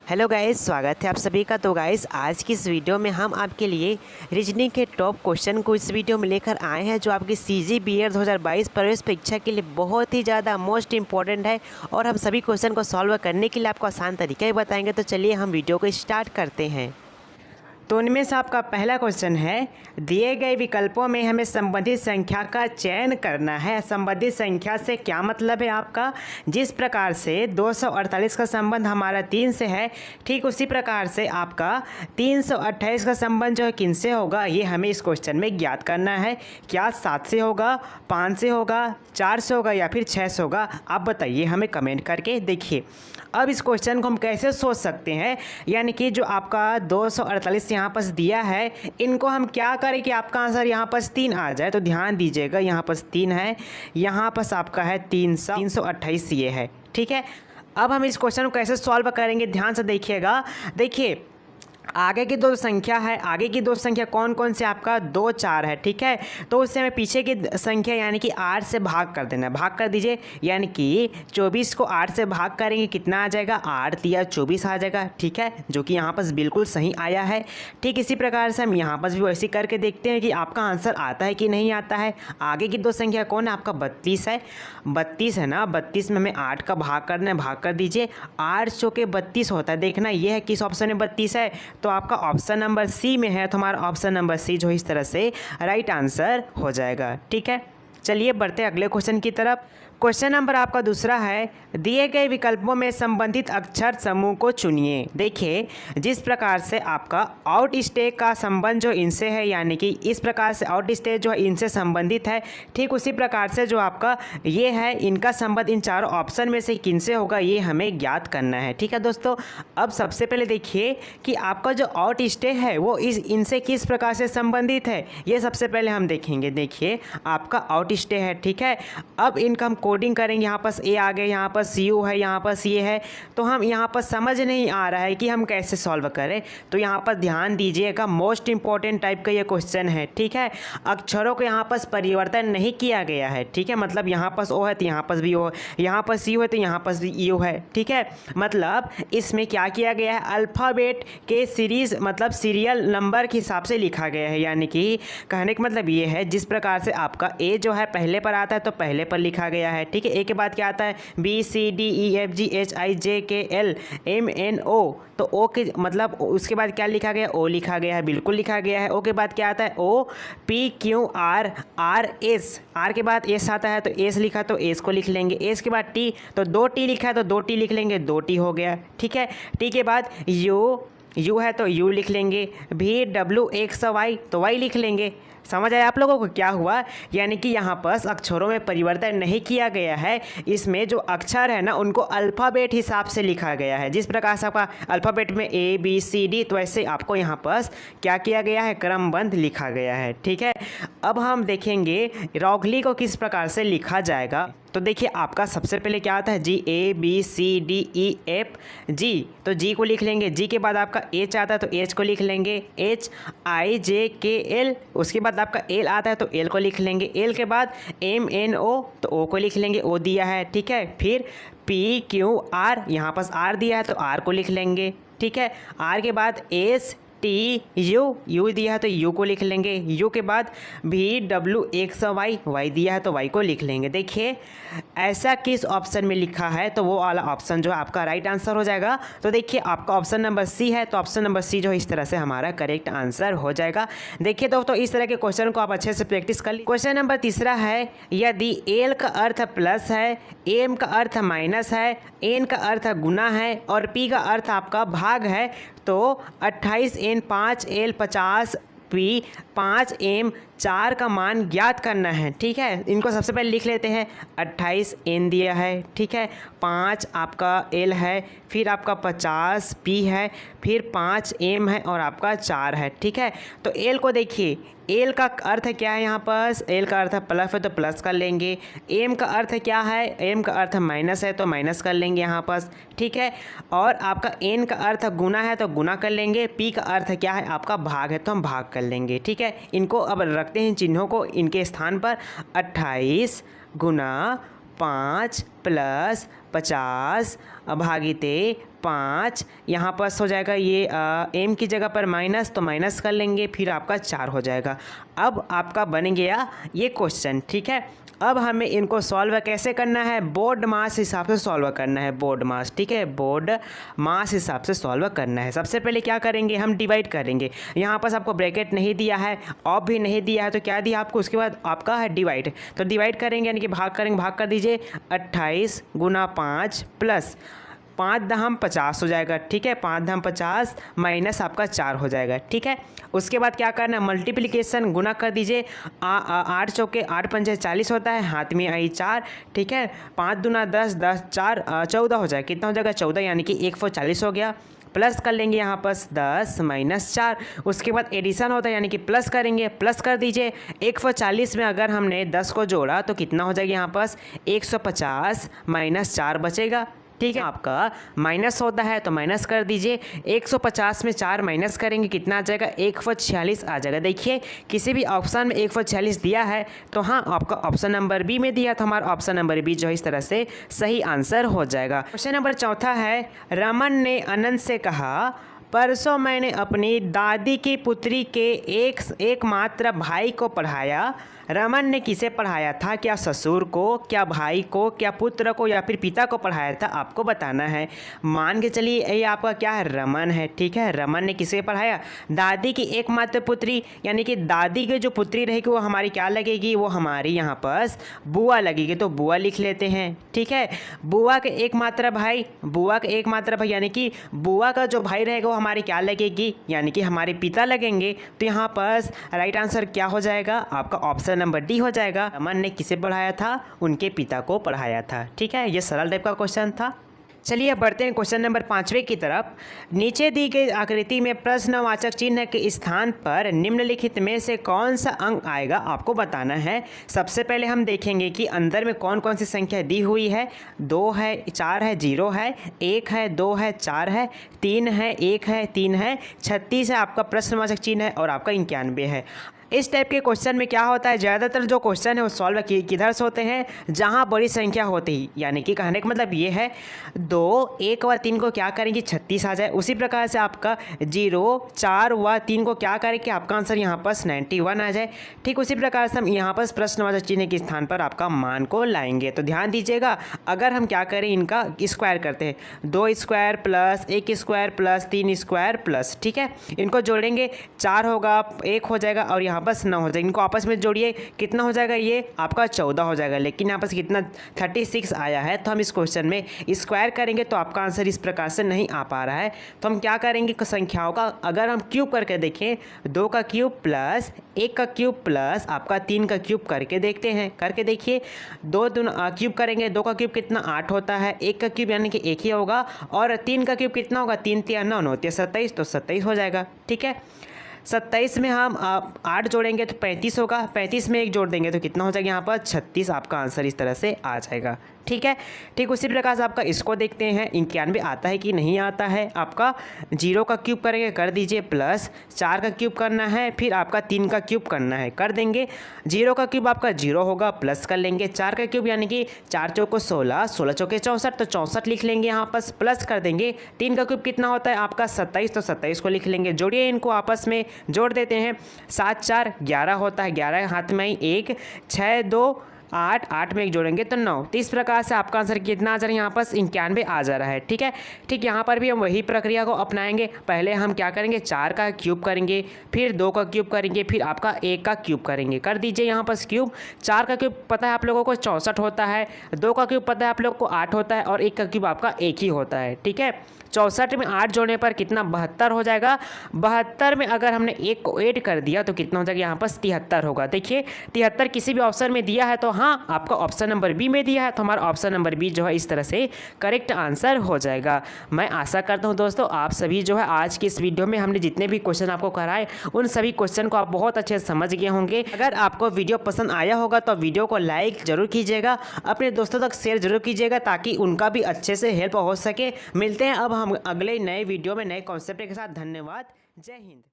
Hello guys, स्वागत है आप सभी का। तो गाइस, आज की इस वीडियो में हम आपके लिए रीजनिंग के टॉप क्वेश्चन को इस वीडियो में लेकर आए हैं, जो आपकी CGPR 2022 प्रवेश परीक्षा के लिए बहुत ही ज़्यादा मोस्ट इंपॉर्टेंट है। और हम सभी क्वेश्चन को सॉल्व करने के लिए आपको आसान तरीका ही बताएंगे। तो चलिए हम वीडियो को स्टार्ट करते हैं। तो उनमें से आपका पहला क्वेश्चन है, दिए गए विकल्पों में हमें संबंधित संख्या का चयन करना है। संबंधित संख्या से क्या मतलब है आपका? जिस प्रकार से 248 का संबंध हमारा 3 से है, ठीक उसी प्रकार से आपका 328 का संबंध जो है किन से होगा, ये हमें इस क्वेश्चन में ज्ञात करना है। क्या 7 से होगा, 5 से होगा, 4 से होगा या फिर 6 से होगा? आप बताइए हमें कमेंट करके। देखिए, अब इस क्वेश्चन को हम कैसे सोच सकते हैं, यानी कि जो आपका 248 यहाँ पर दिया है, इनको हम क्या करें कि आपका आंसर यहाँ पर 3 आ जाए। तो ध्यान दीजिएगा, यहाँ पर 3 है, यहाँ पर आपका है 328 ये है, ठीक है। अब हम इस क्वेश्चन को कैसे सॉल्व करेंगे, ध्यान से देखिएगा। देखिए, आगे की दो संख्या है, आगे की दो संख्या कौन कौन से आपका 2 4 है, ठीक है। तो उससे हमें पीछे की संख्या यानी कि 8 से भाग कर देना है। भाग कर दीजिए, यानी कि 24 को 8 से भाग करेंगे, कितना आ जाएगा? 8 तिया 24 आ जाएगा, ठीक है, जो कि यहाँ पर बिल्कुल सही आया है। ठीक इसी प्रकार से हम यहाँ पर भी वैसे करके देखते हैं कि आपका आंसर आता है कि नहीं आता है। आगे की दो संख्या कौन है? आपका 32 है। 32 है ना, 32 में हमें 8 का भाग करना है। भाग कर दीजिए, 8 चौके 32 होता है। देखना ये है किस ऑप्शन में 32 है, तो आपका ऑप्शन नंबर सी में है। तो हमारा ऑप्शन नंबर सी जो इस तरह से राइट आंसर हो जाएगा, ठीक है। चलिए बढ़ते हैं अगले क्वेश्चन की तरफ। क्वेश्चन नंबर आपका दूसरा है, दिए गए विकल्पों में संबंधित अक्षर समूह को चुनिए। देखिए, जिस प्रकार से आपका आउट स्टेज का संबंध जो इनसे है, यानी कि इस प्रकार से आउट स्टेज जो है इनसे संबंधित है, ठीक उसी प्रकार से जो आपका ये है, इनका संबंध इन चारों ऑप्शन में से किनसे होगा, ये हमें ज्ञात करना है, ठीक है दोस्तों। अब सबसे पहले देखिए कि आपका जो आउट स्टेज है वो इनसे किस प्रकार से संबंधित है, ये सबसे पहले हम देखेंगे। देखिए, आपका आउट स्टेज है, ठीक है। अब इनका हम कोडिंग करेंगे। यहाँ पर ए आ गए, यहाँ पर CU है, यहाँ पर CA है। तो हम यहाँ पर समझ नहीं आ रहा है कि हम कैसे सॉल्व करें। तो यहाँ पर ध्यान दीजिएगा, मोस्ट इंपॉर्टेंट टाइप का ये क्वेश्चन है, ठीक है। अक्षरों को यहाँ पर परिवर्तन नहीं किया गया है, ठीक है। मतलब यहाँ पर O है तो यहाँ पर भी O, यहाँ पर CU है तो यहाँ पर भी EU है, ठीक है। मतलब इसमें क्या किया गया है, अल्फ़ाबेट के सीरीज मतलब सीरियल नंबर के हिसाब से लिखा गया है। यानी कि कहने का मतलब ये है, जिस प्रकार से आपका A जो है पहले पर आता है तो पहले पर लिखा गया है, ठीक है। ए के बाद क्या आता है? BCDEFGHIJKLMNO, तो ओ के मतलब उसके बाद क्या लिखा गया? ओ लिखा गया है, बिल्कुल लिखा गया है। ओ के बाद क्या आता है? OPQRRS, आर के बाद एस आता है तो एस लिखा तो एस को लिख लेंगे। एस के बाद टी, तो 2T लिखा है तो 2T लिख लेंगे, 2T हो गया, ठीक है। टी के बाद यू है तो यू लिख लेंगे। VWXY तो वाई लिख लेंगे। समझ आया आप लोगों को क्या हुआ? यानी कि यहाँ पर अक्षरों में परिवर्तन नहीं किया गया है। इसमें जो अक्षर है ना, उनको अल्फ़ाबेट हिसाब से लिखा गया है। जिस प्रकार से आपका अल्फ़ाबेट में ABCD, तो ऐसे आपको यहाँ पर क्या किया गया है? क्रमबद्ध लिखा गया है, ठीक है। अब हम देखेंगे रौगली को किस प्रकार से लिखा जाएगा। तो देखिए, आपका सबसे पहले क्या आता है? GABCDEFG, तो G को लिख लेंगे। G के बाद आपका H आता है तो H को लिख लेंगे। HIJKL, उसके बाद आपका L आता है तो L को लिख लेंगे। L के बाद MNO, तो O को लिख लेंगे, O दिया है, ठीक है। फिर PQR, यहाँ पर R दिया है तो R को लिख लेंगे, ठीक है। R के बाद STU दिया है तो U को लिख लेंगे। U के बाद VWXY, Y दिया है तो Y को लिख लेंगे। देखिए, ऐसा किस ऑप्शन में लिखा है, तो वो वाला ऑप्शन जो है आपका राइट आंसर हो जाएगा। तो देखिए, आपका ऑप्शन नंबर सी है, तो ऑप्शन नंबर सी जो है इस तरह से हमारा करेक्ट आंसर हो जाएगा। देखिए दोस्तों, इस तरह के क्वेश्चन को आप अच्छे से प्रैक्टिस कर लीजिए। क्वेश्चन नंबर तीसरा है, यदि एल का अर्थ प्लस है, एम का अर्थ माइनस है, एन का अर्थ गुना है और पी का अर्थ आपका भाग है, तो 28N 5L 50P 5M 4 का मान ज्ञात करना है, ठीक है। इनको सबसे पहले लिख लेते हैं। 28N दिया है, ठीक है। 5 आपका L है, फिर आपका 50P है, फिर 5M है और आपका 4 है, ठीक है। तो L को देखिए, एल का अर्थ क्या है? यहाँ पर एल का अर्थ प्लस है तो प्लस कर लेंगे। एम का अर्थ क्या है? एम का अर्थ माइनस है तो माइनस कर लेंगे यहाँ पर, ठीक है। और आपका एन का अर्थ गुना है तो गुना कर लेंगे। पी का अर्थ क्या है? आपका भाग है तो हम भाग कर लेंगे, ठीक है। इनको अब रखते हैं चिन्हों को इनके स्थान पर। 28 गुना 5 प्लस 50 भागिते 5, यहाँ पर हो जाएगा ये m की जगह पर माइनस, तो माइनस कर लेंगे, फिर आपका 4 हो जाएगा। अब आपका बन गया ये क्वेश्चन, ठीक है। अब हमें इनको सॉल्व कैसे करना है, बोर्ड मास हिसाब से सॉल्व करना है, बोर्ड मास, ठीक है, बोर्ड मास हिसाब से सॉल्व करना है। सबसे पहले क्या करेंगे, हम डिवाइड करेंगे। यहाँ पर आपको ब्रैकेट नहीं दिया है, ऑफ भी नहीं दिया है, तो क्या दिया आपको, उसके बाद आपका है डिवाइड, तो डिवाइड करेंगे यानी कि भाग करेंगे, भाग कर दीजिए 28 गुना 5 प्लस 5 दहम 50 हो जाएगा, ठीक है, 5 दहम 50 माइनस आपका 4 हो जाएगा, ठीक है। उसके बाद क्या करना है, मल्टीप्लिकेशन, गुना कर दीजिए, 8 चौके 8 पंजे 40 होता है, हाथ में आई 4, ठीक है, 5 दूना 10, 10 4 14 हो जाएगा, कितना हो जाएगा 14, यानी कि 140 हो गया। प्लस कर लेंगे यहाँ पर 10 माइनस 4, उसके बाद एडिशन होता है यानी कि प्लस करेंगे, प्लस कर दीजिए। 140 में अगर हमने 10 को जोड़ा तो कितना हो जाएगा, यहाँ पर 150 माइनस 4 बचेगा, ठीक है। आपका माइनस होता है तो माइनस कर दीजिए, 150 में 4 माइनस करेंगे, कितना आ जाएगा 146 आ जाएगा। देखिए किसी भी ऑप्शन में 146 दिया है तो हाँ, आपका ऑप्शन नंबर बी में दिया, तो हमारा ऑप्शन नंबर बी जो है इस तरह से सही आंसर हो जाएगा। क्वेश्चन नंबर चौथा है, रमन ने अनंत से कहा, परसों मैंने अपनी दादी की पुत्री के एकमात्र भाई को पढ़ाया। रमन ने किसे पढ़ाया था, क्या ससुर को, क्या भाई को, क्या पुत्र को, या फिर पिता को पढ़ाया था, आपको बताना है। मान के चलिए ये आपका क्या है, रमन है, ठीक है। रमन ने किसे पढ़ाया, दादी की एकमात्र पुत्री, यानी कि दादी की जो पुत्री रहेगी वो हमारी क्या लगेगी, वो हमारी यहाँ पर बुआ लगेगी, तो बुआ लिख लेते हैं, ठीक है। बुआ के एकमात्र भाई, बुआ के एकमात्र भाई यानी कि बुआ का जो भाई रहेगा वो हमारी क्या लगेगी, यानी कि हमारे पिता लगेंगे। तो यहाँ पर राइट आंसर क्या हो जाएगा, आपका ऑप्शन नंबर डी हो जाएगा। रमन ने किसे पढ़ाया था, उनके पिता को पढ़ाया था, ठीक है। ये सरल टाइप का क्वेश्चन था। चलिए अब बढ़ते हैं क्वेश्चन नंबर 5वें की तरफ। नीचे दी गई आकृति में प्रश्नवाचक चिन्ह के स्थान पर निम्नलिखित में से कौन सा अंक आएगा, आपको बताना है। सबसे पहले हम देखेंगे कि अंदर में कौन कौन सी संख्या दी हुई है। 2 है, 4 है, 0 है, 1 है, 2 है, 4 है, 3 है, 1 है, 3 है, 36 है, आपका प्रश्नवाचक चिन्ह है, और आपका 91 है। इस टाइप के क्वेश्चन में क्या होता है, ज़्यादातर जो क्वेश्चन है वो सॉल्व किधर से होते हैं, जहां बड़ी संख्या होती है। यानी कि कहने का मतलब ये है 2, 1 व 3 को क्या करेंगे 36 आ जाए। उसी प्रकार से आपका 0, 4 व 3 को क्या करेंगे, आपका आंसर यहाँ पर 91 आ जाए। ठीक उसी प्रकार से हम यहाँ पर प्रश्नवाचक चिन्ह के स्थान पर आपका मान को लाएंगे। तो ध्यान दीजिएगा, अगर हम क्या करें, इनका स्क्वायर करते हैं, 2 square plus 1 square plus 3 square plus, ठीक है, इनको जोड़ेंगे 4 होगा, 1 हो जाएगा और यहाँ पर 9 हो जाएगा। इनको आपस में जोड़िए, कितना हो जाएगा, ये आपका 14 हो जाएगा। लेकिन यहाँ पर कितना 36 आया है, तो हम इस क्वेश्चन में स्क्वायर करेंगे तो आपका आंसर इस प्रकार से नहीं आ पा रहा है। तो हम क्या करेंगे, संख्याओं का अगर हम क्यूब करके देखें, 2 का क्यूब प्लस 1 का क्यूब प्लस आपका 3 का क्यूब करके देखते हैं। करके देखिए, 2 क्यूब करेंगे, 2 का क्यूब कितना 8 होता है, 1 का क्यूब यानी कि 1 ही होगा, और 3 का क्यूब कितना होगा, 3 3 9 9 27, तो 27 हो जाएगा। ठीक है, 27 में हम 8 जोड़ेंगे तो 35 होगा, 35 में 1 जोड़ देंगे तो कितना हो जाएगा, यहाँ पर 36 आपका आंसर इस तरह से आ जाएगा। ठीक है, ठीक उसी प्रकार से आपका इसको देखते हैं, 91 आता है कि नहीं आता है। आपका 0 का क्यूब करेंगे, कर दीजिए, प्लस 4 का क्यूब करना है, फिर आपका 3 का क्यूब करना है, कर देंगे। 0 का क्यूब आपका 0 होगा, प्लस कर लेंगे 4 का क्यूब यानी कि 4 चौको 16, 16 चौके 64, तो 64 लिख लेंगे, यहाँ पर प्लस कर देंगे। 3 का क्यूब कितना होता है आपका 27, तो 27 को लिख लेंगे। जोड़िए, इनको आपस में जोड़ देते हैं, 7 4 11 होता है, 11 हाथ में ही 1, 6 2 8, 8 में 1 जोड़ेंगे तो 9। तो इस प्रकार से आपका आंसर कितना आ जा रहा है, यहाँ पर 91 आ जा रहा है। ठीक है, ठीक यहाँ पर भी हम वही प्रक्रिया को अपनाएंगे। पहले हम क्या करेंगे, 4 का क्यूब करेंगे, फिर 2 का क्यूब करेंगे, फिर आपका 1 का क्यूब करेंगे। कर दीजिए यहाँ पर क्यूब। 4 का क्यूब पता है आप लोगों को 64 होता है, 2 का क्यूब पता है आप लोगों को 8 होता है, और 1 का क्यूब आपका 1 ही होता है। ठीक है, 64 में 8 जोड़ने पर कितना 72 हो जाएगा। 72 में अगर हमने 1 को ऐड कर दिया तो कितना हो जाएगा, यहाँ पर 73 होगा। देखिए 73 किसी भी ऑप्शन में दिया है तो हाँ, आपका ऑप्शन नंबर बी में दिया है, तो हमारा ऑप्शन नंबर बी जो है इस तरह से करेक्ट आंसर हो जाएगा। मैं आशा करता हूँ दोस्तों आप सभी जो है आज की इस वीडियो में हमने जितने भी क्वेश्चन आपको कराए उन सभी क्वेश्चन को आप बहुत अच्छे से समझ गए होंगे। अगर आपको वीडियो पसंद आया होगा तो वीडियो को लाइक जरूर कीजिएगा, अपने दोस्तों तक शेयर जरूर कीजिएगा ताकि उनका भी अच्छे से हेल्प हो सके। मिलते हैं अब हम अगले नए वीडियो में नए कॉन्सेप्ट के साथ। धन्यवाद, जय हिंद।